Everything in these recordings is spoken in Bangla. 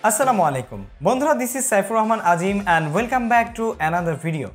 আসসালামু আলাইকুম বন্ধুরা, this is Saifur Rahman Azim and welcome back to another video.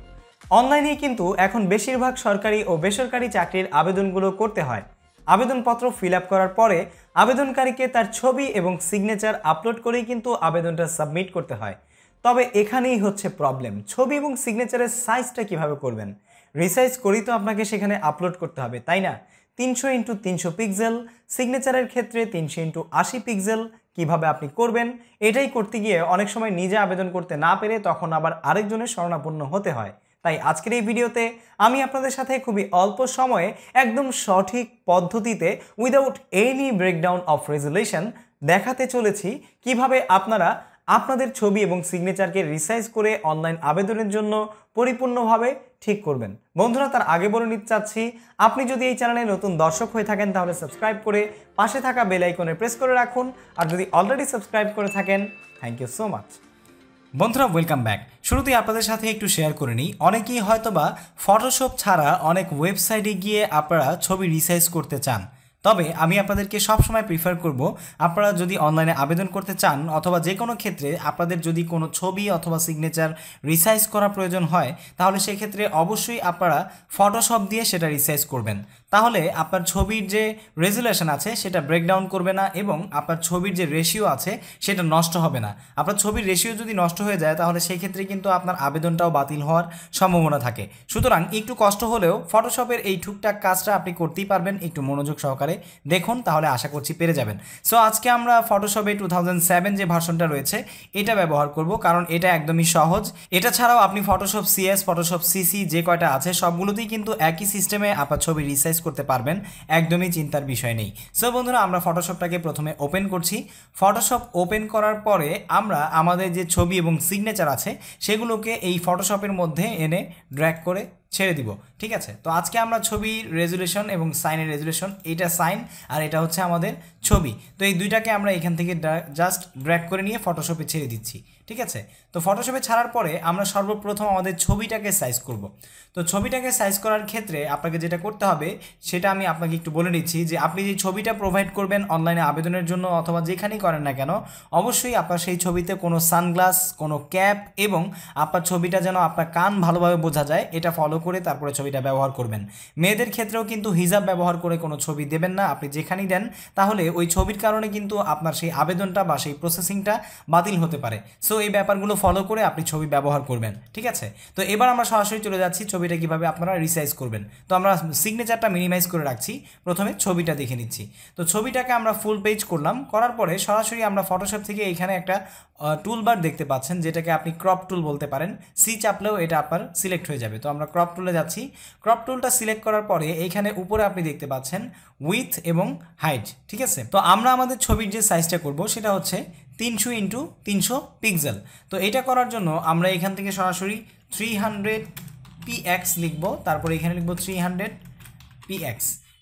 অনলাইনে কিন্তু এখন বেশিরভাগ সরকারি ও বেসরকারি চাকরির আবেদনগুলো করতে হয়। আবেদনপত্র ফিল আপ করার পরে আবেদনকারীকে তার ছবি এবং সিগনেচার আপলোড করেই কিন্তু আবেদনটা সাবমিট করতে হয়। তবে এখানেই হচ্ছে প্রবলেম, ছবি এবং সিগনেচারের সাইজটা কিভাবে করবেন। রিসাইজ করেই তো আপনাকে সেখানে আপলোড করতে হবে, তাই না? 300x300 পিক্সেল, সিগনেচারের ক্ষেত্রে 300x80 পিক্সেল কিভাবে আপনি করবেন, এটাই করতে গিয়ে অনেক সময় নিজে আবেদন করতে না পেরে তখন আবার আরেকজনের শরণাপন্ন হতে হয়। তাই আজকের এই ভিডিওতে আমি আপনাদের সাথে খুবই অল্প সময়ে একদম সঠিক পদ্ধতিতে without any breakdown of resolution দেখাতে চলেছি কিভাবে আপনারা আপনাদের ছবি এবং সিগনেচারকে রিসাইজ করে অনলাইন আবেদনের জন্য পরিপূর্ণভাবে ঠিক করবেন। বন্ধুরা, তার আগে বলে নিতে চাচ্ছি, আপনি যদি এই চ্যানেলে নতুন দর্শক হয়ে থাকেন তাহলে সাবস্ক্রাইব করে পাশে থাকা বেল আইকনে প্রেস করে রাখুন, আর যদি অলরেডি সাবস্ক্রাইব করে থাকেন থ্যাংক ইউ সো মাচ। বন্ধুরা, ওয়েলকাম ব্যাক। শুরুতেই আপনাদের সাথে একটু শেয়ার করে নিই, অনেকেই হয়তোবা ফটোশপ ছাড়া অনেক ওয়েবসাইটে গিয়ে আপনারা ছবি রিসাইজ করতে চান। তবে আমি আপনাদেরকে সবসময় প্রিফার করব, আপনারা যদি অনলাইনে আবেদন করতে চান অথবা যে কোনো ক্ষেত্রে আপনাদের যদি কোনো ছবি অথবা সিগনেচার রিসাইজ করা প্রয়োজন হয়, তাহলে সেক্ষেত্রে অবশ্যই আপনারা ফটোশপ দিয়ে সেটা রিসাইজ করবেন। তাহলে আপনার ছবির যে রেজুলেশন আছে সেটা ব্রেকডাউন করবে না এবং আপনার ছবির যে রেশিও আছে সেটা নষ্ট হবে না। আপনার ছবির রেশিও যদি নষ্ট হয়ে যায় তাহলে সেই ক্ষেত্রে কিন্তু আপনার আবেদনটাও বাতিল হওয়ার সম্ভাবনা থাকে। সুতরাং একটু কষ্ট হলেও ফটোশপের এই টুকটাক কাজটা আপনি করতেই পারবেন, একটু মনোযোগ সহকারে দেখুন, তাহলে আশা করছি পেরে যাবেন। সো আজকে আমরা ফটোশপে 2007 যে ভার্সনটা রয়েছে এটা ব্যবহার করব, কারণ এটা একদমই সহজ। এটা ছাড়াও আপনি ফটোশপ সিএস, ফটোশপ সিসি যে কয়টা আছে সবগুলোতেই কিন্তু একই সিস্টেমে আপনার ছবি রিসাইজ করতে পারবেন, একদমই চিন্তার বিষয় নেই। সো বন্ধুরা, আমরা ফটোশপটাকে প্রথমে ওপেন করছি। ফটোশপ ওপেন করার পরে আমরা আমাদের যে ছবি এবং সিগনেচার আছে সেগুলোকে এই ফটোশপের মধ্যে এনে ড্র্যাগ করে ছেড়ে দিব, ঠিক আছে? তো আজকে আমরা ছবির রেজুলেশন এবং সাইনের রেজুলেশন, এটা সাইন আর এটা হচ্ছে আমাদের ছবি, তো এই দুইটাকে আমরা এখান থেকে জাস্ট ড্র্যাগ করে নিয়ে ফটোশপে ছেড়ে দিচ্ছি, ঠিক আছে? তো ফটোশপে ছাড়ার পরে আমরা সর্বপ্রথম আমাদের ছবিটাকে সাইজ করব। তো ছবিটাকে সাইজ করার ক্ষেত্রে আপনাকে যেটা করতে হবে সেটা আমি আপনাকে একটু বলে দিচ্ছি, যে আপনি যে ছবিটা প্রোভাইড করবেন অনলাইনে আবেদনের জন্য অথবা যেখানেই করেন না কেন, অবশ্যই আপনার সেই ছবিতে কোনো সানগ্লাস, কোনো ক্যাপ এবং আপনার ছবিটা যেন আপনার কান ভালোভাবে বোঝা যায় এটা ফলো করে তারপরে ছবিটা ব্যবহার করবেন। মেয়েদের ক্ষেত্রেও কিন্তু হিজাব ব্যবহার করে কোনো ছবি দেবেন না, আপনি যেখানেই দেন তাহলে ওই ছবির কারণে কিন্তু আপনার সেই আবেদনটা বা সেই প্রসেসিংটা বাতিল হতে পারে। সো এই ব্যাপারগুলো ফলো করে আপনি ছবি ব্যবহার করবেন, ঠিক আছে? তো এবার আমরা সরাসরি চলে যাচ্ছি ছবিটা কীভাবে আপনারা রিসাইজ করবেন। তো আমরা সিগনেচারটা মিনিমাইজ করে রাখছি, প্রথমে ছবিটা দেখে নিচ্ছি। তো ছবিটাকে আমরা ফুল পেজ করলাম, করার পরে সরাসরি আমরা ফটোশপ থেকে এখানে একটা টুলবার দেখতে পাচ্ছেন, যেটাকে আপনি ক্রপ টুল বলতে পারেন। সি চাপলেও এটা আপনার সিলেক্ট হয়ে যাবে। তো আমরা ক্রপ টুলে যাচ্ছি। ক্রপ টুলটা সিলেক্ট করার পরে এইখানে উপরে আপনি দেখতে পাচ্ছেন উইথ এবং হাইট, ঠিক আছে? তো আমরা আমাদের ছবির যে সাইজটা করব সেটা হচ্ছে 300x300 পিক্সেল। তো এটা করার জন্য আমরা এখান থেকে সরাসরি 300px লিখব, তারপরে এখানে লিখব 300px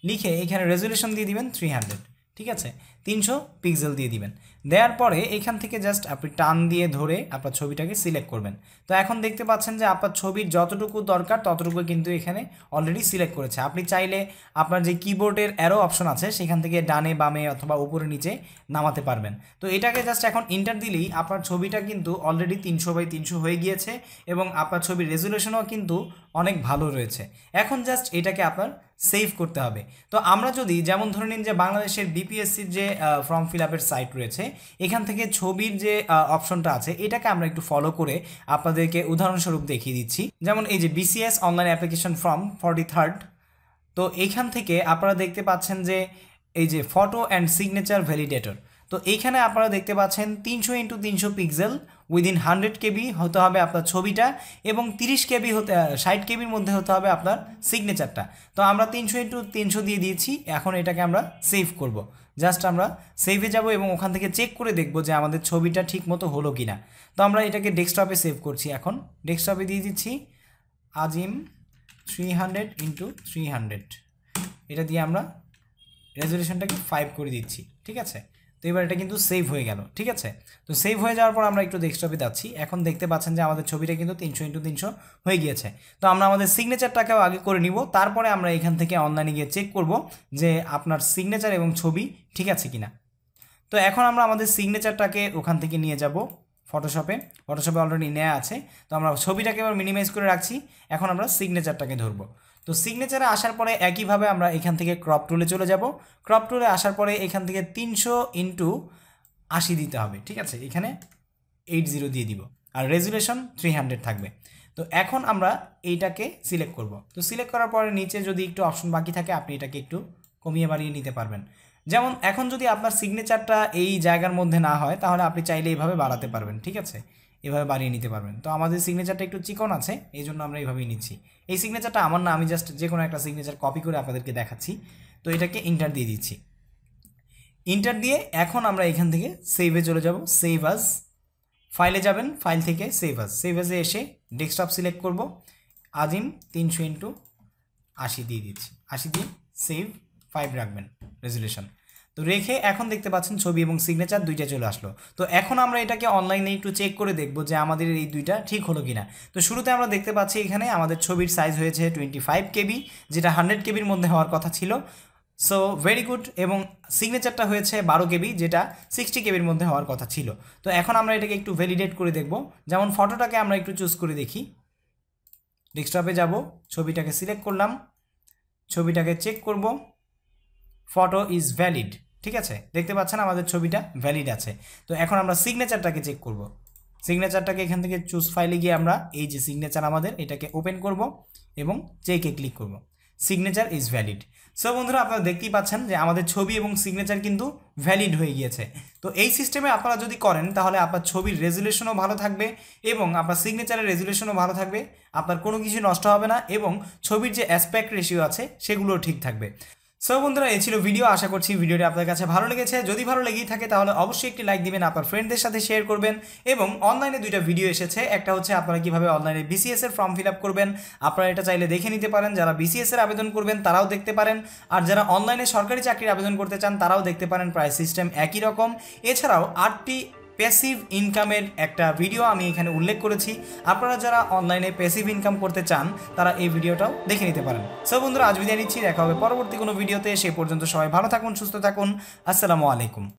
লিখে এখানে রেজুলেশন দিয়ে দিবেন 300, ঠিক আছে? 300 পিক্সেল দিয়ে দিবেন। দেওয়ার পরে এখান থেকে জাস্ট আপনি টান দিয়ে ধরে আপনার ছবিটাকে সিলেক্ট করবেন। তো এখন দেখতে পাচ্ছেন যে আপনার ছবির যতটুকু দরকার ততটুকু কিন্তু এখানে অলরেডি সিলেক্ট করেছে। আপনি চাইলে আপনার যে কিবোর্ডের অ্যারো অপশন আছে সেখান থেকে ডানে বামে অথবা উপরে নিচে নামাতে পারবেন। তো এটাকে জাস্ট এখন ইন্টার দিলেই আপনার ছবিটা কিন্তু অলরেডি 300x300 হয়ে গিয়েছে এবং আপনার ছবির রেজুলেশনও কিন্তু অনেক ভালো রয়েছে। এখন জাস্ট এটাকে আপনার সেভ করতে হবে। তো আমরা যদি যেমন ধরে নিন যে বাংলাদেশের বিপিএসসির যে ফর্ম ফিল আপের সাইট রয়েছে, এখান থেকে ছবির যে অপশনটা আছে এটাকে আমরা একটু ফলো করে আপনাদেরকে উদাহরণস্বরূপ দেখিয়ে দিচ্ছি। যেমন এই যে BCS online application form 43rd, তো এইখান থেকে আপনারা দেখতে পাচ্ছেন যে এই যে ফটো অ্যান্ড সিগনেচার ভ্যালিডেটর, তো এইখানে আপনারা দেখতে পাচ্ছেন 300x300 পিক্সেল উইদিন 100 কেবি হতে হবে আপনার ছবিটা এবং 30 কেবি হতে 60 কেবির মধ্যে হতে হবে আপনার সিগনেচারটা। তো আমরা 300x300 দিয়ে দিয়েছি। এখন এটাকে আমরা সেভ করব। জাস্ট আমরা সেভে যাব এবং ওখান থেকে চেক করে দেখব যে আমাদের ছবিটা ঠিক মতো হলো কি না। তো আমরা এটাকে ডেস্কটপে সেভ করছি। এখন ডেস্কটপে দিয়ে দিচ্ছি আজিম 300x300, এটা দিয়ে আমরা রেজুলেশনটাকে 5 করে দিচ্ছি, ঠিক আছে? তো এবার এটা কিন্তু সেভ হয়ে গেল, ঠিক আছে? তো সেভ হয়ে যাওয়ার পর আমরা একটু ডেস্কটপে যাচ্ছি। এখন দেখতে পাচ্ছেন যে আমাদের ছবিটা কিন্তু 300x300 হয়ে গিয়েছে। তো আমরা আমাদের সিগনেচারটাকেও আগে করে নিব, তারপরে আমরা এখান থেকে অনলাইনে গিয়ে চেক করব যে আপনার সিগনেচার এবং ছবি ঠিক আছে কিনা। তো এখন আমরা আমাদের সিগনেচারটাকে ওখান থেকে নিয়ে যাব ফটোশপে অলরেডি নেওয়া আছে। তো আমরা ছবিটাকে এবার মিনিমাইজ করে রাখছি। এখন আমরা সিগনেচারটাকে ধরবো। তো সিগনেচারে আসার পরে একইভাবে আমরা এখান থেকে ক্রপ টুলে চলে যাব। ক্রপ টুলে আসার পরে এখান থেকে 300x80 দিতে হবে, ঠিক আছে। এখানে 80 দিয়ে দিব, আর রেজুলেশন 300 থাকবে। তো এখন আমরা এইটাকে সিলেক্ট করব। তো সিলেক্ট করার পরে নিচে যদি একটু অপশন বাকি থাকে আপনি এটাকে একটু কমিয়ে বাড়িয়ে নিতে পারবেন। যেমন এখন যদি আপনার সিগনেচারটা এই জায়গার মধ্যে না হয় তাহলে আপনি চাইলে এইভাবে বাড়াতে পারবেন, ঠিক আছে, এভাবে বাড়িয়ে নিতে পারবেন। তো আমাদের সিগনেচারটা একটু চিকন আছে, এই জন্য আমরা এইভাবেই নিচ্ছি। এই সিগনেচারটা আমার না, আমি জাস্ট যে কোনো একটা সিগনেচার কপি করে আপনাদেরকে দেখাচ্ছি। তো এটাকে ইন্টার দিয়ে দিচ্ছি। ইন্টার দিয়ে এখন আমরা এখান থেকে সেভে চলে যাব। সেভ আজ, ফাইলে যাবেন, ফাইল থেকে সেভ আজে এসে ডেস্কটপ সিলেক্ট করব। আজিম 300x80 দিয়ে দিচ্ছি। 80 দিয়ে সেভ 5 রাখবেন রেজুলেশন। তো রেখে এখন দেখতে পাচ্ছেন ছবি এবং সিগনেচার দুইটা চলে আসলো। তো এখন আমরা এটাকে অনলাইনে একটু চেক করে দেখব যে আমাদের এই দুইটা ঠিক হলো কিনা। তো শুরুতে আমরা দেখতে পাচ্ছি এখানে আমাদের ছবির সাইজ হয়েছে 25 KB, যেটা 100 KBর মধ্যে হওয়ার কথা ছিল। So very good. এবং সিগনেচারটা হয়েছে 12 KB, যেটা 60 KBর মধ্যে হওয়ার কথা ছিল। তো এখন আমরা এটাকে একটু ভ্যালিডেট করে দেখব। যেমন ফটোটাকে আমরা একটু চুজ করে দেখি। ডেস্কটপে যাব, ছবিটাকে সিলেক্ট করলাম, ছবিটাকে চেক করব। ফটো ইজ ভ্যালিড, ঠিক আছে, দেখতে পাচ্ছেন আমাদের ছবিটা ভ্যালিড আছে। তো এখন আমরা সিগনেচারটাকে চেক করব। সিগনেচারটাকে এখান থেকে চুজ ফাইলে গিয়ে আমরা এই যে সিগনেচার আমাদের এটাকে ওপেন করব এবং চেকে ক্লিক করব। Signature is valid. সো বন্ধুরা, আপনারা দেখতেই পাচ্ছেন যে আমাদের ছবি এবং সিগনেচার কিন্তু ভ্যালিড হয়ে গিয়েছে। তো এই সিস্টেমে আপনারা যদি করেন তাহলে আপনার ছবির রেজুলেশনও ভালো থাকবে এবং আপনার সিগনেচারের রেজুলেশনও ভালো থাকবে, আপনার কোনো কিছু নষ্ট হবে না এবং ছবির যে অ্যাসপেক্ট রেশিও আছে সেগুলোও ঠিক থাকবে। সো বন্ধুরা, এই ছিল ভিডিও। আশা করছি ভিডিওটি আপনাদের কাছে ভালো লেগেছে। যদি ভালো লেগেই থাকে তাহলে অবশ্যই একটি লাইক দিবেন, আপনার ফ্রেন্ডদের সাথে শেয়ার করবেন। এবং অনলাইনে দুইটা ভিডিও এসেছে, একটা হচ্ছে আপনারা কিভাবে অনলাইনে BCS এর ফর্ম ফিল আপ করবেন, আপনারা এটা চাইলে দেখে নিতে পারেন। যারা BCS এর আবেদন করবেন তারাও দেখতে পারেন, আর যারা অনলাইনে সরকারি চাকরির আবেদন করতে চান তারাও দেখতে পারেন। প্রায় সিস্টেম একই রকম। এছাড়াও 8টি প্যাসিভ ইনকামের একটা ভিডিও আমি এখানে উল্লেখ করেছি। আপনারা যারা অনলাইনে প্যাসিভ ইনকাম করতে চান তারা এই ভিডিওটাও দেখে নিতে পারেন। সো বন্ধুরা, আজ বিদায় নিচ্ছি, দেখা হবে পরবর্তী কোনো ভিডিওতে। সে পর্যন্ত সবাই ভালো থাকুন, সুস্থ থাকুন। আসসালামু আলাইকুম।